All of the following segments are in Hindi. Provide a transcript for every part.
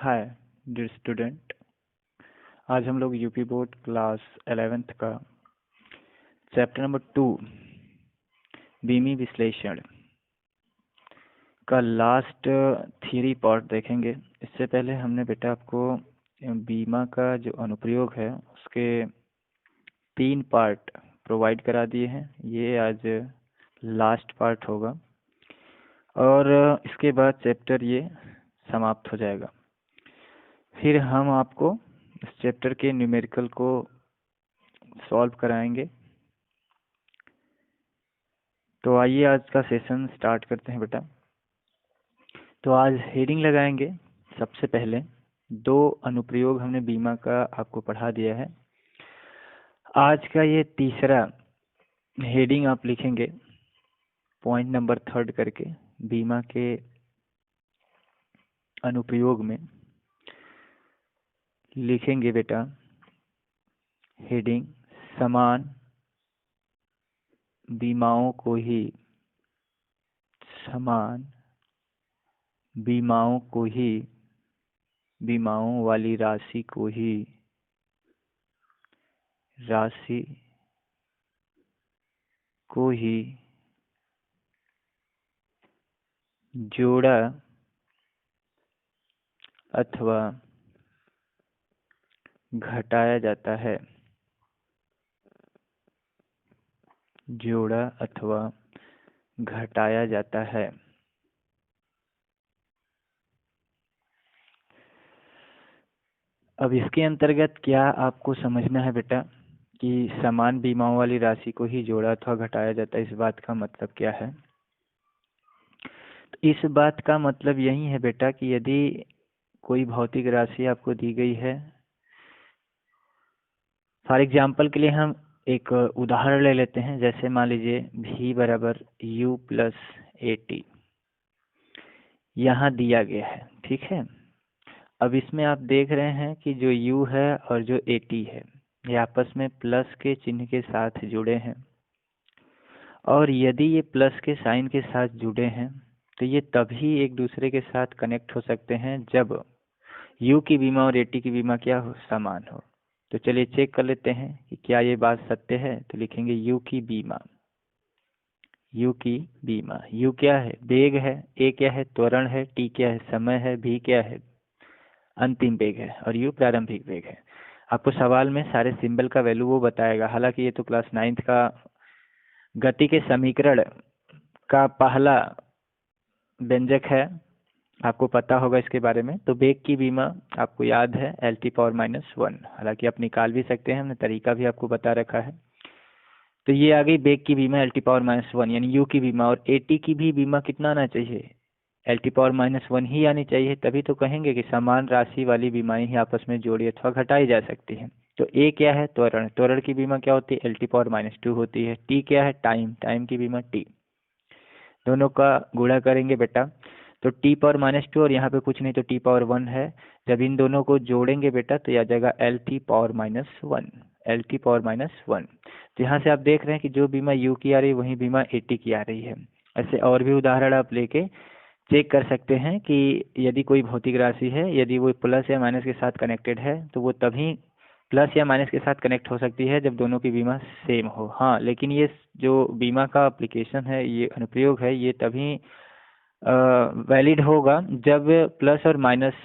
Hi dear student. आज हम लोग यूपी बोर्ड क्लास 11th का चैप्टर नंबर 2 बीमी विश्लेषण का लास्ट थ्योरी पार्ट देखेंगे। इससे पहले हमने बेटा आपको बीमा का जो अनुप्रयोग है उसके 3 पार्ट प्रोवाइड करा दिए हैं। ये आज लास्ट पार्ट होगा और इसके बाद चैप्टर ये समाप्त हो जाएगा। फिर हम आपको इस चैप्टर के न्यूमेरिकल को सॉल्व कराएंगे। तो आइए आज का सेशन स्टार्ट करते हैं बेटा। तो आज हेडिंग लगाएंगे। सबसे पहले 2 अनुप्रयोग हमने बीमा का आपको पढ़ा दिया है। आज का ये तीसरा हेडिंग आप लिखेंगे पॉइंट नंबर 3 करके बीमा के अनुप्रयोग में लिखेंगे बेटा हेडिंग समान बीमाओं को ही बीमाओं वाली राशि को ही जोड़ा अथवा घटाया जाता है। अब इसके अंतर्गत क्या आपको समझना है बेटा कि समान बीमाओं वाली राशि को ही जोड़ा अथवा घटाया जाता है। इस बात का मतलब क्या है? तो इस बात का मतलब यही है बेटा कि यदि कोई भौतिक राशि आपको दी गई है, फॉर एग्जाम्पल के लिए हम एक उदाहरण ले लेते हैं। जैसे मान लीजिए v बराबर u प्लस AT यहाँ दिया गया है, ठीक है। अब इसमें आप देख रहे हैं कि जो u है और जो AT है ये आपस में प्लस के चिन्ह के साथ जुड़े हैं, और यदि ये प्लस के साइन के साथ जुड़े हैं तो ये तभी एक दूसरे के साथ कनेक्ट हो सकते हैं जब u की बीमा और AT की बीमा क्या हो, समान हो। तो चलिए चेक कर लेते हैं कि क्या ये बात सत्य है। तो लिखेंगे u की बीमा। u क्या है? वेग है। a क्या है? त्वरण है। t क्या है? समय है। v क्या है? अंतिम वेग है। और u प्रारंभिक वेग है। आपको सवाल में सारे सिंबल का वैल्यू वो बताएगा। हालांकि ये तो क्लास 9th का गति के समीकरण का पहला व्यंजक है, आपको पता होगा इसके बारे में। तो वेग की बीमा आपको याद है L⁻⁻⁴। हालांकि आप निकाल भी सकते हैं, हमने तरीका भी आपको बता रखा है। तो ये आ गई वेग की बीमा L⁻⁻⁴, यानी u की बीमा। और AT की भी बीमा कितना आना चाहिए? L⁻⁻⁴ ही आनी चाहिए। तभी तो कहेंगे कि समान राशि वाली बीमाएं ही आपस में जोड़ी अथवा घटाई जा सकती हैं। तो A क्या है? त्वरण की बीमा क्या होती है? L⁻⁻² होती है। T क्या है? टाइम की बीमा T। दोनों का गुणा करेंगे बेटा तो T⁻⁻² और यहाँ पे कुछ नहीं तो T⁻1 है। जब इन दोनों को जोड़ेंगे बेटा तो यह जाएगा L⁻⁻1। तो यहाँ से आप देख रहे हैं कि जो बीमा u की आ रही है वही बीमा AT की आ रही है। ऐसे और भी उदाहरण आप लेके चेक कर सकते हैं कि यदि कोई भौतिक राशि है, यदि वो प्लस या माइनस के साथ कनेक्टेड है तो वो तभी प्लस या माइनस के साथ कनेक्ट हो सकती है जब दोनों की बीमा सेम हो। हाँ, लेकिन ये जो बीमा का एप्लीकेशन है, ये अनुप्रयोग है, ये तभी वैलिड होगा जब प्लस और माइनस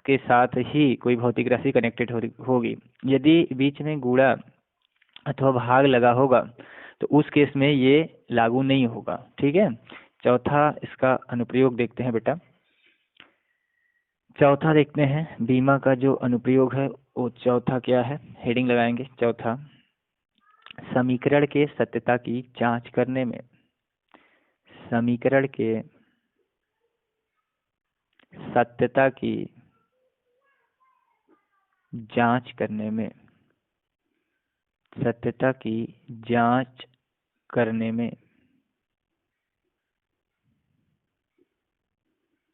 के साथ ही कोई भौतिक राशि कनेक्टेड होगी। यदि बीच में गुणा अथवा भाग लगा होगा तो उस केस में ये लागू नहीं होगा, ठीक है। चौथा इसका अनुप्रयोग देखते हैं बेटा। चौथा देखते हैं बीमा का जो अनुप्रयोग है वो चौथा क्या है। हेडिंग लगाएंगे चौथा, समीकरण के सत्यता की जांच करने में। समीकरण के सत्यता की जांच करने में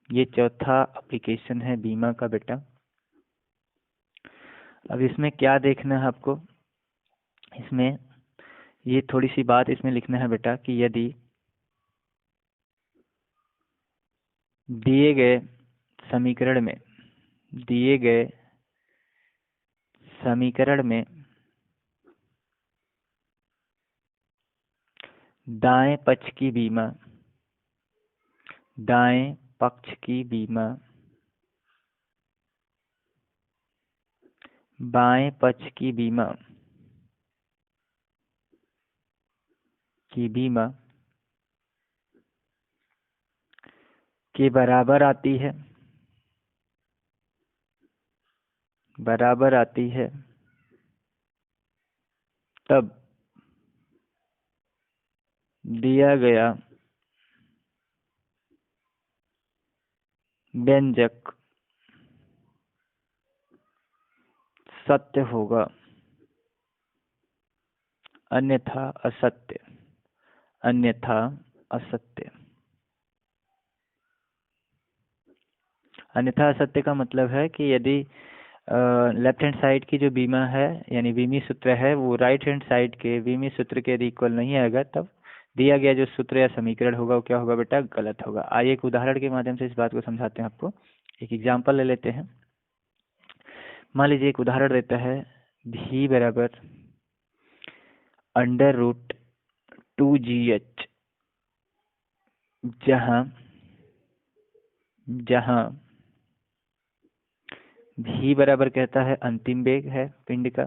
ये चौथा एप्लीकेशन है बीमा का बेटा। अब इसमें क्या देखना है आपको, इसमें ये थोड़ी सी बात इसमें लिखना है बेटा कि यदि दिए गए समीकरण में दिए गए समीकरण में दाएं पक्ष की बीमा दाएं पक्ष की बीमा बाएं पक्ष की बीमा के बराबर आती है तब दिया गया व्यंजक सत्य होगा, अन्यथा असत्य। अन्यथा असत्य का मतलब है कि यदि लेफ्ट हैंड साइड की जो बीमा है यानी बीमी सूत्र है वो राइट हैंड साइड के बीमी सूत्र के यदि इक्वल नहीं आएगा तब दिया गया जो सूत्र या समीकरण होगा वो क्या होगा बेटा, गलत होगा। आइए एक उदाहरण के माध्यम से इस बात को समझाते हैं आपको। एक एग्जाम्पल ले लेते हैं। मान लीजिए एक उदाहरण देता है भी बराबर √2GH, जहां भी बराबर कहता है अंतिम वेग है पिंड का,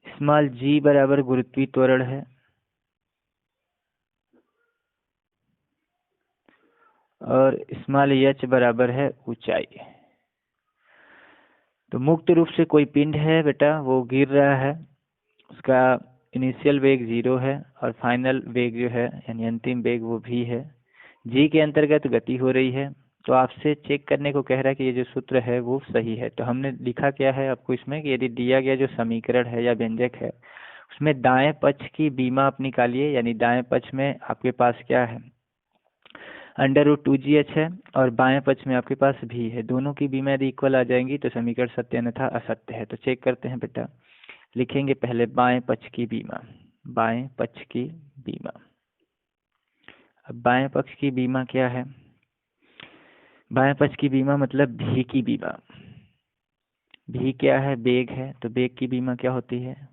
स्मॉल g बराबर गुरुत्वीय त्वरण है और स्मॉल h बराबर है ऊंचाई। तो मुक्त रूप से कोई पिंड है बेटा, वो गिर रहा है, उसका इनिशियल वेग 0 है और फाइनल वेग जो है यानी अंतिम वेग वो भी है। जी के अंतर्गत गति हो रही है। तो आपसे चेक करने को कह रहा है कि ये जो सूत्र है वो सही है। तो हमने लिखा क्या है आपको इसमें कि यदि दिया गया जो समीकरण है या व्यंजक है उसमें दाएं पक्ष की बीमा आप निकालिए, यानी दाएं पक्ष में आपके पास क्या है, √2GH है और बाएं पक्ष में आपके पास भी है। दोनों की बीमा यदि इक्वल आ जाएंगी तो समीकरण सत्य अन्यथा असत्य है। तो चेक करते हैं बेटा। लिखेंगे पहले बाएं पक्ष की बीमा। अब बाएं पक्ष की बीमा क्या है? बाएं पक्ष की बीमा मतलब भी की बीमा। भी क्या है? बेग है। तो बेग की बीमा क्या होती है?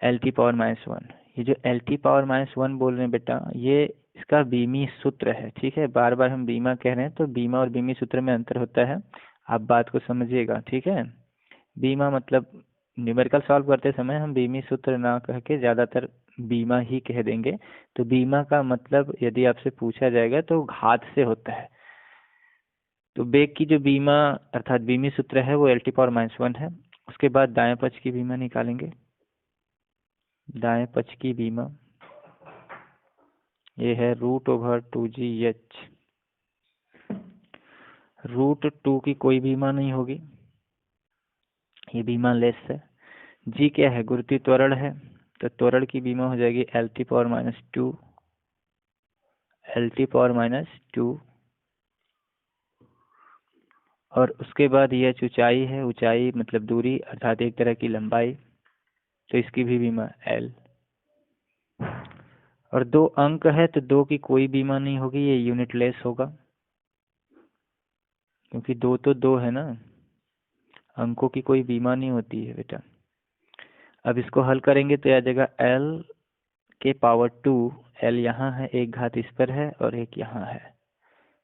L⁻⁻1। ये जो L⁻⁻1 बोल रहे हैं बेटा, ये इसका बीमी सूत्र है। ठीक है, बार बार हम बीमा कह रहे हैं तो बीमा और बीमी सूत्र में अंतर होता है, आप बात को समझिएगा। ठीक है, बीमा मतलब न्यूमेरिकल सॉल्व करते समय हम बीमी सूत्र ना कह के ज़्यादातर बीमा ही कह देंगे। तो बीमा का मतलब यदि आपसे पूछा जाएगा तो घात से होता है। तो बेग की जो बीमा अर्थात बीमी सूत्र है वो L⁻⁻1 है। उसके बाद दाएं पक्ष की बीमा निकालेंगे। दाएं पक्ष की बीमा ये है √2GH। √2 की कोई बीमा नहीं होगी, ये बीमा लेस है। जी क्या है? गुरुत्वीय त्वरण है, तो त्वरण की बीमा हो जाएगी L⁻²। और उसके बाद यह ऊंचाई है, ऊंचाई मतलब दूरी अर्थात एक तरह की लंबाई, तो इसकी भी बीमा L। और 2 अंक है तो 2 की कोई बीमा नहीं होगी, ये यूनिट लेस होगा क्योंकि 2 तो 2 है ना, अंकों की कोई बीमा नहीं होती है बेटा। अब इसको हल करेंगे तो आ जाएगा L⁻²। L यहाँ है, एक घात इस पर है और एक यहाँ है,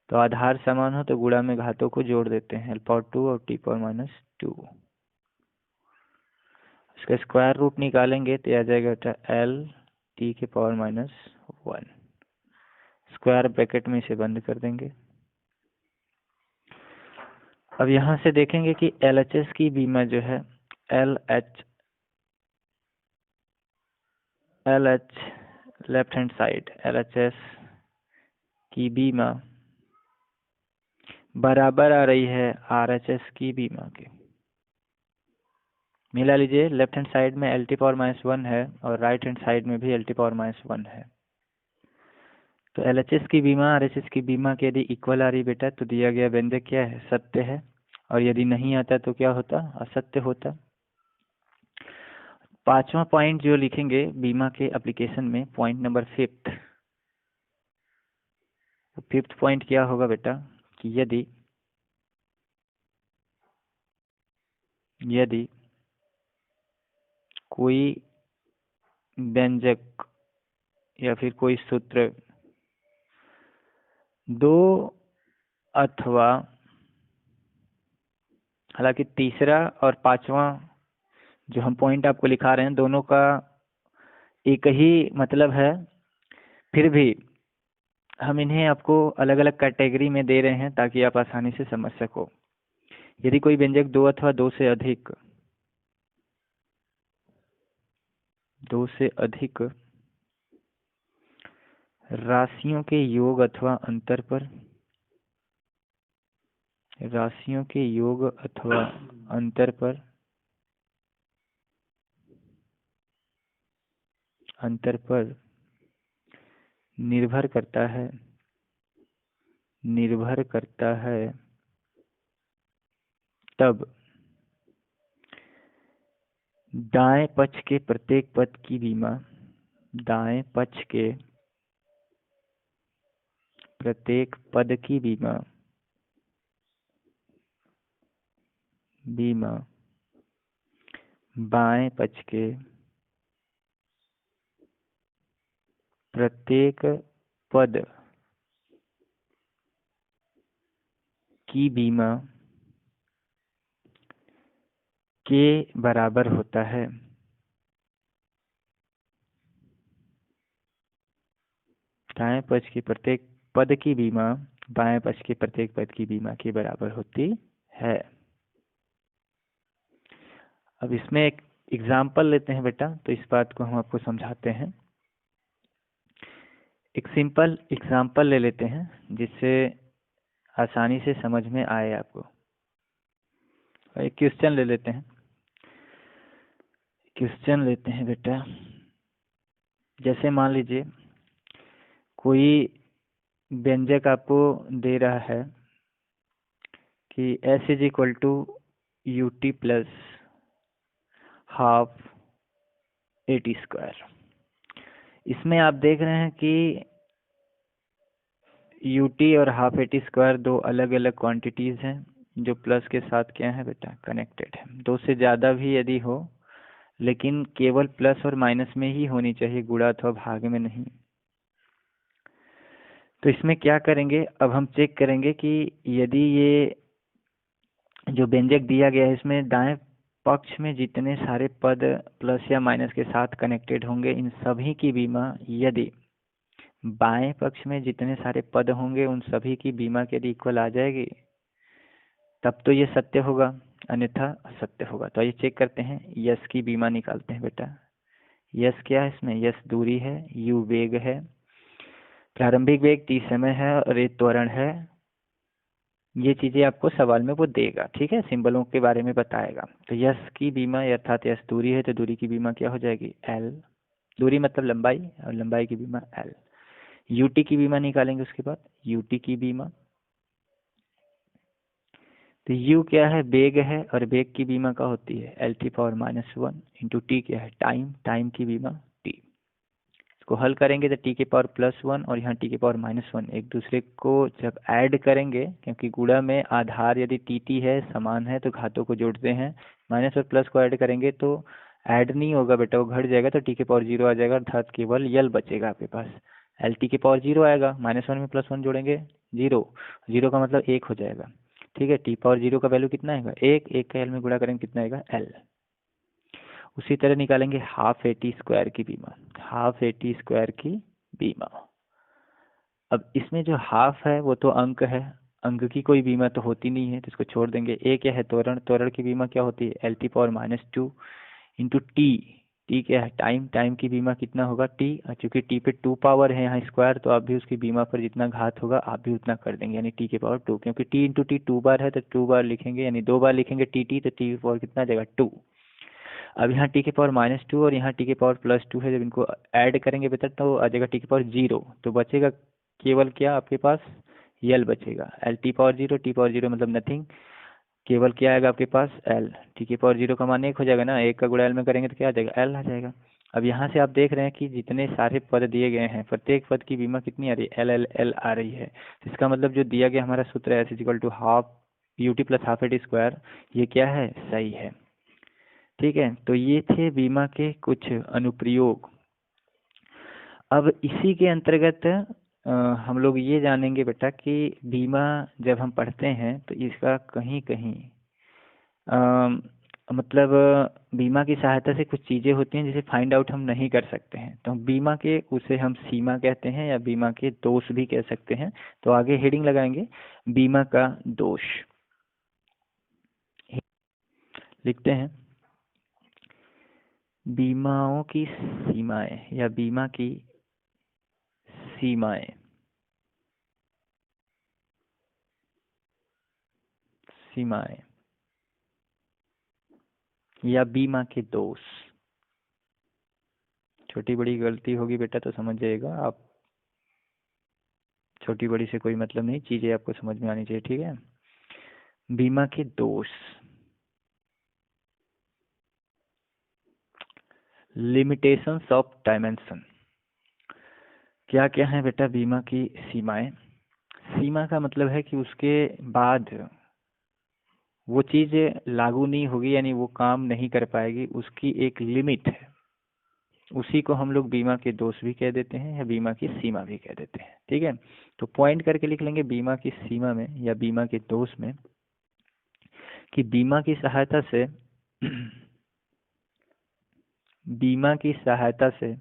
तो आधार समान हो तो गुणा में घातों को जोड़ देते हैं, L⁻² और T⁻²। इसका स्क्वायर रूट निकालेंगे तो आ जाएगा बेटा L⁻⁻1। स्क्वायर ब्रैकेट में इसे बंद कर देंगे। अब यहाँ से देखेंगे कि LHS की बीमा जो है LH left hand side LHS की बीमा बराबर आ रही है RHS की बीमा के। मिला लीजिए, लेफ्ट हैंड साइड में L⁻⁻1 है और राइट हैंड साइड में भी L⁻⁻1 है। तो LHS की बीमा RHS की बीमा के यदि इक्वल आ रही बेटा तो दिया गया व्यंजक क्या है? सत्य है। और यदि नहीं आता तो क्या होता? असत्य होता। 5वां पॉइंट जो लिखेंगे बीमा के एप्लीकेशन में, पॉइंट नंबर 5th। तो 5th पॉइंट क्या होगा बेटा? कि यदि कोई व्यंजक या फिर कोई सूत्र दो अथवा, हालांकि तीसरा और पांचवा जो हम पॉइंट आपको लिखा रहे हैं दोनों का एक ही मतलब है, फिर भी हम इन्हें आपको अलग अलग कैटेगरी में दे रहे हैं ताकि आप आसानी से समझ सको। यदि कोई व्यंजक दो अथवा दो से अधिक राशियों के योग अथवा अंतर पर निर्भर करता है तब दाएं पक्ष के प्रत्येक पद की बीमा बाएं पक्ष के प्रत्येक पद की बीमा के बराबर होता है। दाएं पक्ष के प्रत्येक पद की बीमा बाएं पक्ष के प्रत्येक पद की बीमा के बराबर होती है। अब इसमें एक एग्जाम्पल लेते हैं बेटा, तो इस बात को हम आपको समझाते हैं। एक सिंपल एग्जाम्पल ले लेते हैं जिससे आसानी से समझ में आए आपको। एक क्वेश्चन लेते हैं बेटा। जैसे मान लीजिए कोई व्यंजक आपको दे रहा है कि s is equal to ut plus half at square. इसमें आप देख रहे हैं कि ut और हाफ at स्क्वायर दो अलग अलग क्वांटिटीज हैं जो प्लस के साथ क्या है बेटा, कनेक्टेड है। दो से ज़्यादा भी यदि हो, लेकिन केवल प्लस और माइनस में ही होनी चाहिए, गुणा अथवा भाग में नहीं। तो इसमें क्या करेंगे, अब हम चेक करेंगे कि यदि ये जो व्यंजक दिया गया है इसमें दाएं पक्ष में जितने सारे पद प्लस या माइनस के साथ कनेक्टेड होंगे, इन सभी की बीमा यदि बाएं पक्ष में जितने सारे पद होंगे उन सभी की बीमा के यदि इक्वल आ जाएगी तब तो ये सत्य होगा, अन्यथा असत्य होगा। तो आइए चेक करते हैं, यस की बीमा निकालते हैं बेटा। यस क्या है इसमें, यस दूरी है, यू वेग है, प्रारंभिक वेग t समय है और ये त्वरण है। ये चीजें आपको सवाल में वो देगा, ठीक है, सिंबलों के बारे में बताएगा। तो यस की बीमा अर्थात यस दूरी है तो दूरी की बीमा क्या हो जाएगी, l। दूरी मतलब लंबाई और लंबाई की बीमा l। ut की बीमा निकालेंगे उसके बाद, ut की बीमा, तो u क्या है, वेग है और वेग की बीमा क्या होती है, l⁻⁻1 इंटू t क्या है, टाइम की बीमा t। इसको हल करेंगे तो t⁻+1 और यहाँ t⁻−1 एक दूसरे को जब ऐड करेंगे, क्योंकि गुणा में आधार यदि tt है समान है तो घातों को जोड़ते हैं, माइनस और प्लस को ऐड करेंगे तो ऐड नहीं होगा बेटा, वो घट जाएगा तो t⁻0 आ जाएगा, अर्थात केवल यल बचेगा आपके पास। l⁻0 आएगा, -1 में +1 जोड़ेंगे 0 का मतलब 1 हो जाएगा, ठीक है। t⁻0 का वैल्यू कितना आएगा, 1 का l में गुणा करेंगे कितना आएगा, l। उसी तरह निकालेंगे हाफ at स्क्वायर की बीमा, हाफ at स्क्वायर की बीमा। अब इसमें जो हाफ है वो तो अंक है, अंक की कोई बीमा तो होती नहीं है तो इसको छोड़ देंगे। a क्या है, त्वरण की बीमा क्या होती है, l⁻2 इंटू t क्या है, टाइम की बीमा कितना होगा t, चूंकि t पे 2 पावर है यहाँ स्क्वायर, तो आप भी उसकी बीमा पर जितना घात होगा आप भी उतना कर देंगे, यानी t⁻2, क्योंकि t इंटू टी 2 बार है तो 2 बार लिखेंगे, यानी 2 बार लिखेंगे tt तो t कितना आ जाएगा 2। अब यहाँ t⁻−2 और यहाँ t⁻+2 है, जब इनको ऐड करेंगे बेटा तो आ जाएगा t⁻0, तो बचेगा केवल क्या आपके पास, यल बचेगा, l⁻0 मतलब नथिंग, केवल क्या आएगा आपके पास l। t⁻0 का मान 1 हो जाएगा ना, 1 का गुणा l में करेंगे तो क्या आ जाएगा, l आ जाएगा। अब यहाँ से आप देख रहे हैं कि जितने सारे पद दिए गए हैं प्रत्येक पद की बीमा कितनी आ रही है, एल एल एल आ रही है। तो इसका मतलब जो दिया गया हमारा सूत्र है S equal to half U T plus half A T square, ये क्या है, सही है। ठीक है, तो ये थे बीमा के कुछ अनुप्रयोग। अब इसी के अंतर्गत हम लोग ये जानेंगे बेटा कि बीमा जब हम पढ़ते हैं तो इसका कहीं कहीं मतलब बीमा की सहायता से कुछ चीज़ें होती हैं जिसे फाइंड आउट हम नहीं कर सकते हैं, तो बीमा के उसे हम सीमा कहते हैं या बीमा के दोष भी कह सकते हैं। तो आगे हेडिंग लगाएंगे बीमा का दोष, लिखते हैं बीमाओं की सीमाएं या बीमा की सीमाएं, सीमाएं या बीमा के दोष। छोटी बड़ी गलती होगी बेटा तो समझ जाइएगा आप, छोटी बड़ी से कोई मतलब नहीं, चीजें आपको समझ में आनी चाहिए। ठीक है, बीमा के दोष, लिमिटेशंस ऑफ डायमेंशन। क्या क्या है बेटा बीमा की सीमाएं? सीमा का मतलब है कि उसके बाद वो चीज लागू नहीं होगी, यानी वो काम नहीं कर पाएगी, उसकी एक लिमिट है, उसी को हम लोग बीमा के दोष भी कह देते हैं या बीमा की सीमा भी कह देते हैं। ठीक है, तो पॉइंट करके लिख लेंगे बीमा की सीमा में या बीमा के दोष में कि बीमा की सहायता से बीमा की सहायता से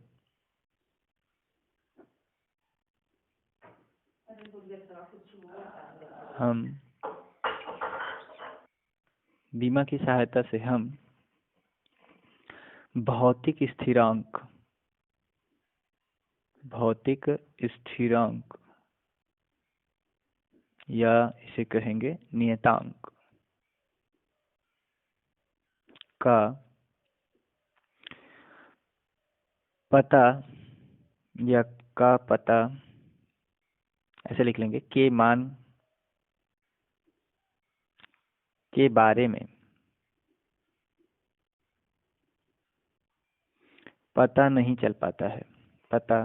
हम बीमा की सहायता से हम भौतिक स्थिरांक, भौतिक स्थिरांक या इसे कहेंगे नियतांक का पता या का पता, ऐसे लिख लेंगे, के मान के बारे में पता नहीं चल पाता है, पता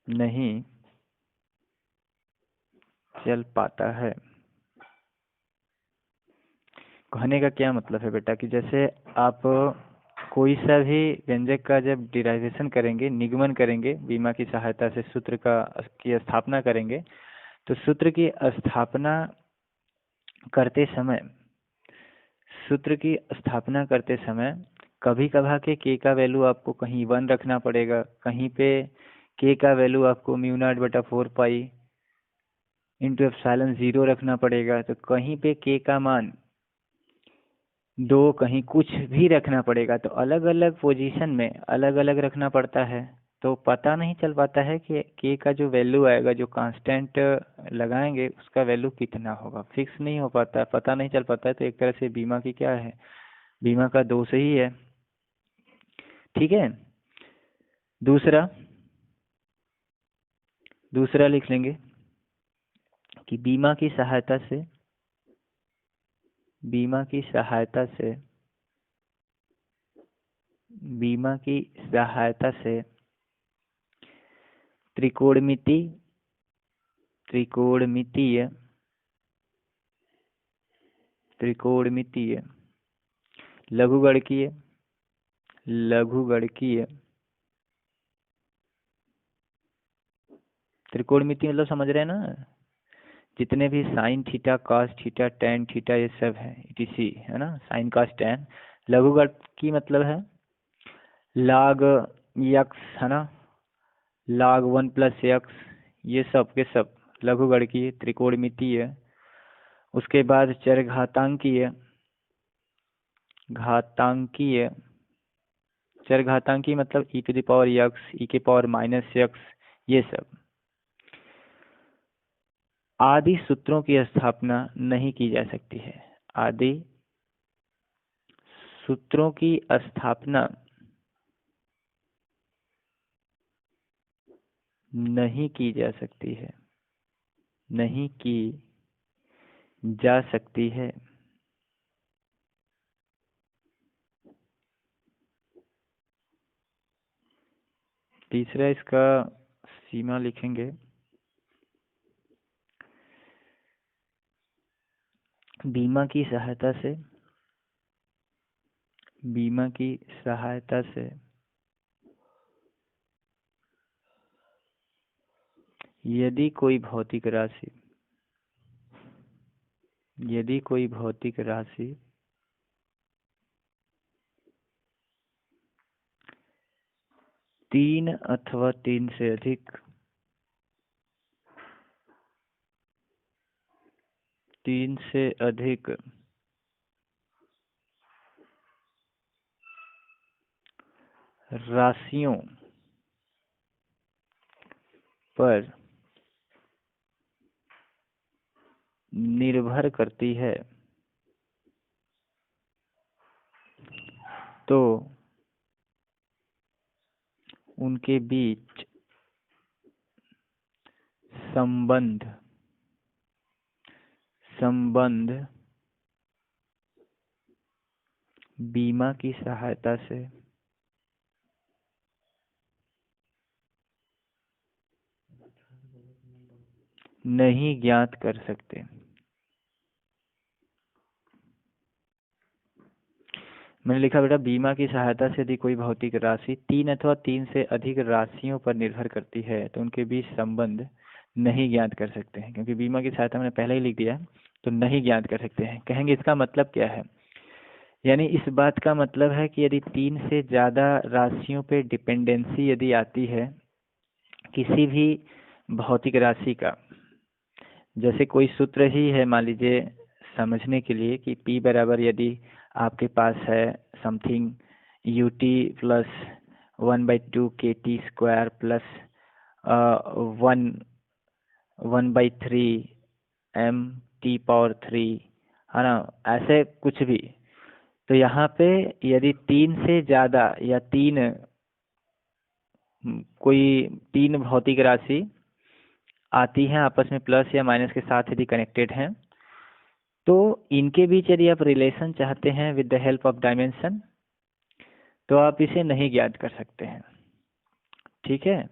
नहीं चल पाता है। कहने का क्या मतलब है बेटा कि जैसे आप कोई सा भी व्यंजक का जब डिराइवेशन करेंगे, निगमन करेंगे, बीमा की सहायता से सूत्र का की स्थापना करेंगे, तो सूत्र की स्थापना करते समय, सूत्र की स्थापना करते समय कभी कभार के का वैल्यू आपको कहीं 1 रखना पड़ेगा, कहीं पे के का वैल्यू आपको म्यू नॉट बटा 4 पाई इंटू एप्सिलॉन 0 रखना पड़ेगा, तो कहीं पे के का मान 2, कहीं कुछ भी रखना पड़ेगा। तो अलग अलग पोजीशन में अलग अलग रखना पड़ता है, तो पता नहीं चल पाता है कि के का जो वैल्यू आएगा, जो कांस्टेंट लगाएंगे उसका वैल्यू कितना होगा, फिक्स नहीं हो पाता, पता नहीं चल पाता है। तो एक तरह से बीमा की क्या है, बीमा का दोष ही है। ठीक है, दूसरा दूसरा लिख लेंगे कि बीमा की सहायता से, बीमा की सहायता से, बीमा की सहायता से त्रिकोणमिति, त्रिकोणमितीय, त्रिकोणमितीय, लघुगणकीय, लघुगणकीय, त्रिकोणमिति मतलब समझ रहे हैं ना, जितने भी sine theta, cos theta, tan theta, ये सब है इटीसी, है ना, साइन कॉस टेन। लघुगणकी मतलब है log यक्स, है ना, log 1 + x, ये सब के सब लघुगणकीय त्रिकोणमितीय। उसके बाद चरघातांकीय, घातांकीय, चरघातांकी मतलब e⁻x, e⁻−x, ये सब। आदि सूत्रों की स्थापना नहीं की जा सकती है, आदि सूत्रों की स्थापना नहीं की जा सकती है, नहीं की जा सकती है। तीसरा इसका सीमा लिखेंगे बीमा की सहायता से यदि कोई भौतिक राशि 3 अथवा 3 से अधिक राशियों पर निर्भर करती है तो उनके बीच संबंध बीमा की सहायता से नहीं ज्ञात कर सकते। मैंने लिखा बेटा बीमा की सहायता से यदि कोई भौतिक राशि 3 अथवा 3 से अधिक राशियों पर निर्भर करती है तो उनके बीच संबंध नहीं ज्ञात कर सकते हैं, क्योंकि बीमा की सहायता मैंने पहले ही लिख दिया, तो नहीं ज्ञात कर सकते हैं। कहेंगे इसका मतलब क्या है? यानी इस बात का मतलब है कि यदि 3 से ज़्यादा राशियों पे डिपेंडेंसी यदि आती है किसी भी भौतिक राशि का, जैसे कोई सूत्र ही है मान लीजिए समझने के लिए कि P बराबर यदि आपके पास है something ut plus 1/2 KT square plus 1/3 MT power 3, है ना, ऐसे कुछ भी। तो यहाँ पे यदि 3 से ज़्यादा या कोई 3 भौतिक राशि आती हैं आपस में प्लस या माइनस के साथ यदि कनेक्टेड हैं, तो इनके बीच यदि आप रिलेशन चाहते हैं with the help of dimension, तो आप इसे नहीं ज्ञात कर सकते हैं। ठीक है।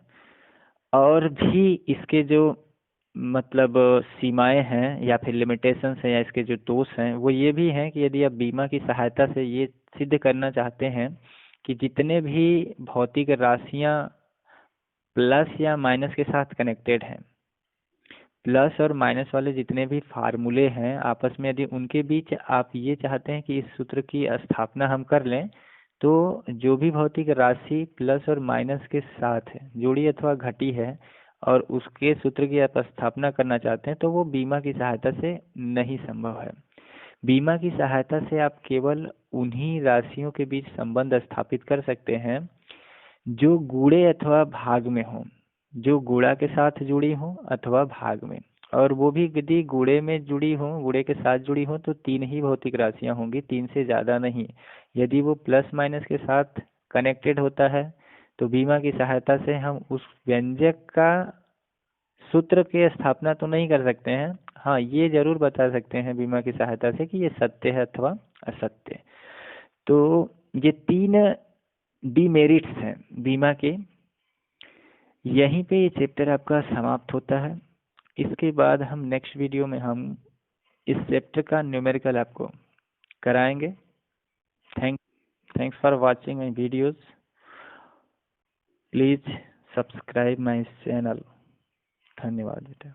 और भी इसके जो मतलब सीमाएं हैं या फिर लिमिटेशंस हैं या इसके जो दोष हैं वो ये भी हैं कि यदि आप बीमा की सहायता से ये सिद्ध करना चाहते हैं कि जितने भी भौतिक राशियां प्लस या माइनस के साथ कनेक्टेड हैं, प्लस और माइनस वाले जितने भी फार्मूले हैं आपस में यदि उनके बीच आप ये चाहते हैं कि इस सूत्र की स्थापना हम कर लें, तो जो भी भौतिक राशि प्लस और माइनस के साथ जुड़ी अथवा घटी है और उसके सूत्र की आप स्थापना करना चाहते हैं, तो वो बीमा की सहायता से नहीं संभव है। बीमा की सहायता से आप केवल उन्हीं राशियों के बीच संबंध स्थापित कर सकते हैं जो गुणे अथवा भाग में हो, जो गुणा के साथ जुड़ी हो अथवा भाग में, और वो भी यदि गुणे में जुड़ी हो, गुणे के साथ जुड़ी हो, तो 3 ही भौतिक राशियां होंगी, 3 से ज़्यादा नहीं। यदि वो प्लस माइनस के साथ कनेक्टेड होता है तो बीमा की सहायता से हम उस व्यंजक का सूत्र की स्थापना तो नहीं कर सकते हैं, हाँ ये जरूर बता सकते हैं बीमा की सहायता से कि ये सत्य है अथवा असत्य। तो ये 3 डीमेरिट्स हैं बीमा के। यहीं पे ये चैप्टर आपका समाप्त होता है। इसके बाद हम नेक्स्ट वीडियो में हम इस चैप्टर का न्यूमेरिकल आपको कराएंगे। Thanks for watching my videos. Please subscribe my channel. धन्यवाद बेटा।